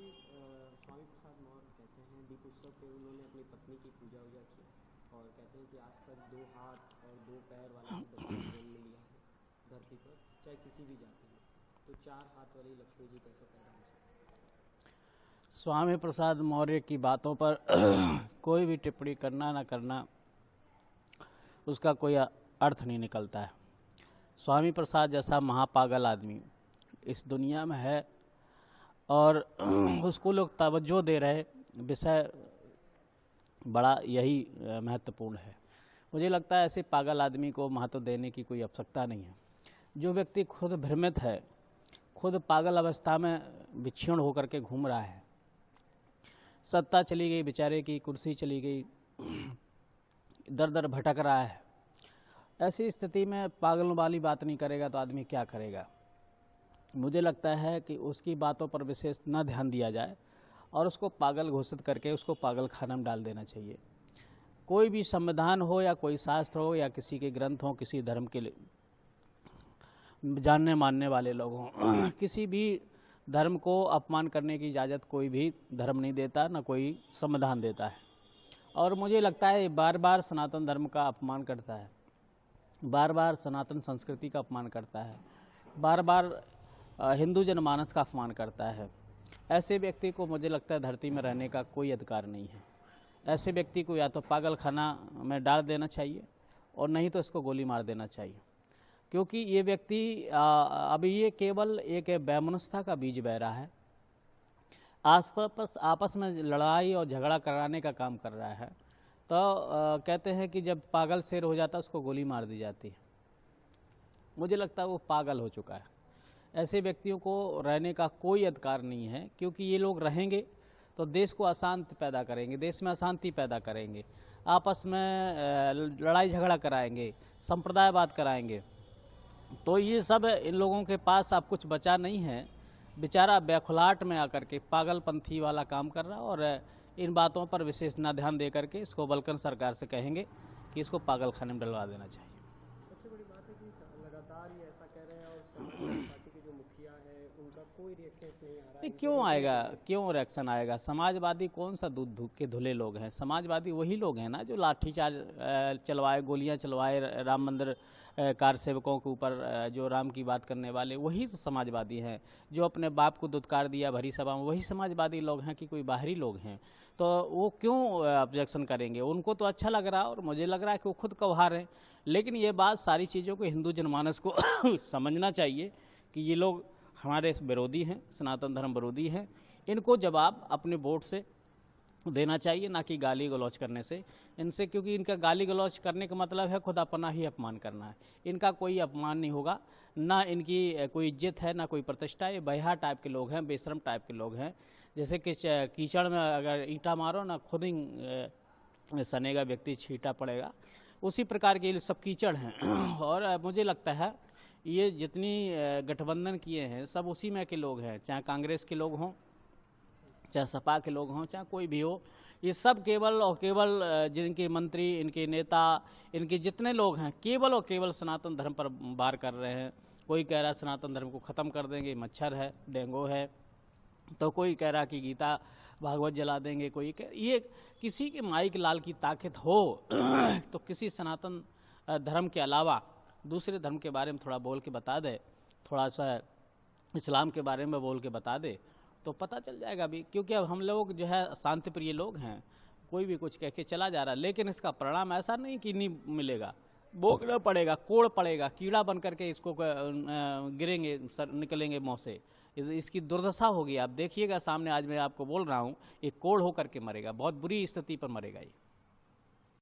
कि स्वामी प्रसाद मौर्य कहते हैं दीप उत्सव पे उन्होंने अपनी पत्नी की पूजा वूजा की और कहते हैं कि आज तक 2 हाथ और 2 पैर वाला ही बच्चा जन्म लिया है धरती पर, चाहे किसी भी जाति में, तो 4 हाथ वाली लक्ष्मी जी कैसे पैदा हो सकती? स्वामी प्रसाद मौर्य की बातों पर कोई भी टिप्पणी करना ना करना उसका कोई अर्थ नहीं निकलता है। स्वामी प्रसाद जैसा महापागल आदमी इस दुनिया में है और उसको लोग तवज्जो दे रहे, विषय बड़ा यही महत्वपूर्ण है। मुझे लगता है ऐसे पागल आदमी को महत्व देने की कोई आवश्यकता नहीं है। जो व्यक्ति खुद भ्रमित है, खुद पागल अवस्था में विक्षीण होकर के घूम रहा है, सत्ता चली गई बेचारे की, कुर्सी चली गई, दर दर भटक रहा है, ऐसी स्थिति में पागलों वाली बात नहीं करेगा तो आदमी क्या करेगा। मुझे लगता है कि उसकी बातों पर विशेष न ध्यान दिया जाए और उसको पागल घोषित करके उसको पागल खाना में डाल देना चाहिए। कोई भी संविधान हो या कोई शास्त्र हो या किसी के ग्रंथ हो, किसी धर्म के जानने मानने वाले लोग हों, किसी भी धर्म को अपमान करने की इजाज़त कोई भी धर्म नहीं देता, न कोई संविधान देता है। और मुझे लगता है बार बार सनातन धर्म का अपमान करता है, बार बार सनातन संस्कृति का अपमान करता है, बार बार हिंदू जनमानस का अपमान करता है। ऐसे व्यक्ति को मुझे लगता है धरती में रहने का कोई अधिकार नहीं है। ऐसे व्यक्ति को या तो पागल खाना में डाल देना चाहिए और नहीं तो इसको गोली मार देना चाहिए, क्योंकि ये व्यक्ति अभी ये केवल एक वैमनस्यता का बीज बह रहा है, आपस में लड़ाई और झगड़ा कराने का काम कर रहा है। तो कहते हैं कि जब पागल शेर हो जाता है उसको गोली मार दी जाती है। मुझे लगता है वो पागल हो चुका है। ऐसे व्यक्तियों को रहने का कोई अधिकार नहीं है, क्योंकि ये लोग रहेंगे तो देश को अशांति पैदा करेंगे, देश में अशांति पैदा करेंगे, आपस में लड़ाई झगड़ा कराएंगे, संप्रदायवाद कराएंगे। तो ये सब इन लोगों के पास अब कुछ बचा नहीं है। बेचारा बेखुलाहट में आकर के पागलपंथी वाला काम कर रहा है और इन बातों पर विशेष न ध्यान दे करके इसको बल्कि सरकार से कहेंगे कि इसको पागल खाने में डलवा देना चाहिए। सबसे बड़ी बात है कि लगातार ये ऐसा कह रहे हैं और समाजवादी पार्टी के जो मुखिया है उनका कोई रिएक्शन नहीं आ रहा है। क्यों आएगा, क्यों रिएक्शन आएगा? समाजवादी कौन सा दूध धूप के धुले लोग हैं? समाजवादी वही लोग हैं ना जो लाठीचार्ज चलवाए, गोलियां चलवाए राम मंदिर कार सेवकों के ऊपर, जो राम की बात करने वाले, वही तो समाजवादी हैं। जो अपने बाप को दुत्कार दिया भरी सभा में, वही समाजवादी लोग हैं कि कोई बाहरी लोग हैं? तो वो क्यों ऑब्जेक्शन करेंगे? उनको तो अच्छा लग रहा है और मुझे लग रहा है कि वो खुद कौहार हैं। लेकिन ये बात सारी चीज़ों को हिंदू जनमानस को समझना चाहिए कि ये लोग हमारे विरोधी हैं, सनातन धर्म विरोधी हैं। इनको जवाब अपने वोट से देना चाहिए, ना कि गाली गलौज करने से इनसे, क्योंकि इनका गाली गलौज करने का मतलब है खुद अपना ही अपमान करना है। इनका कोई अपमान नहीं होगा, ना इनकी कोई इज्जत है, ना कोई प्रतिष्ठा। ये बहिहा टाइप के लोग हैं, बेशरम टाइप के लोग हैं। जैसे कि कीचड़ में अगर ईंटा मारो ना खुद ही सनेगा व्यक्ति, छींटा पड़ेगा, उसी प्रकार के ये सब कीचड़ हैं। और मुझे लगता है ये जितनी गठबंधन किए हैं सब उसी में के लोग हैं, चाहे कांग्रेस के लोग हों, चाहे सपा के लोग हों, चाहे कोई भी हो। ये सब केवल और केवल जिनके मंत्री, इनके नेता, इनके जितने लोग हैं, केवल और केवल सनातन धर्म पर वार कर रहे हैं। कोई कह रहा है सनातन धर्म को ख़त्म कर देंगे, मच्छर है, डेंगू है, तो कोई कह रहा कि गीता भागवत जला देंगे, कोई कह, ये किसी के माइक लाल की ताकत हो तो किसी सनातन धर्म के अलावा दूसरे धर्म के बारे में थोड़ा बोल के बता दे, थोड़ा सा इस्लाम के बारे में बोल के बता दे तो पता चल जाएगा भी। क्योंकि अब हम लोग जो है शांति प्रिय लोग हैं, कोई भी कुछ कह के चला जा रहा है, लेकिन इसका परिणाम ऐसा नहीं कि नहीं मिलेगा, भोगना पड़ेगा, कोड़ पड़ेगा, कीड़ा बन करके इसको गिरेंगे, निकलेंगे मुँह से। इसकी दुर्दशा होगी। आप देखिएगा सामने, आज मैं आपको बोल रहा हूँ, ये कोड़ होकर के मरेगा, बहुत बुरी स्थिति पर मरेगा ये।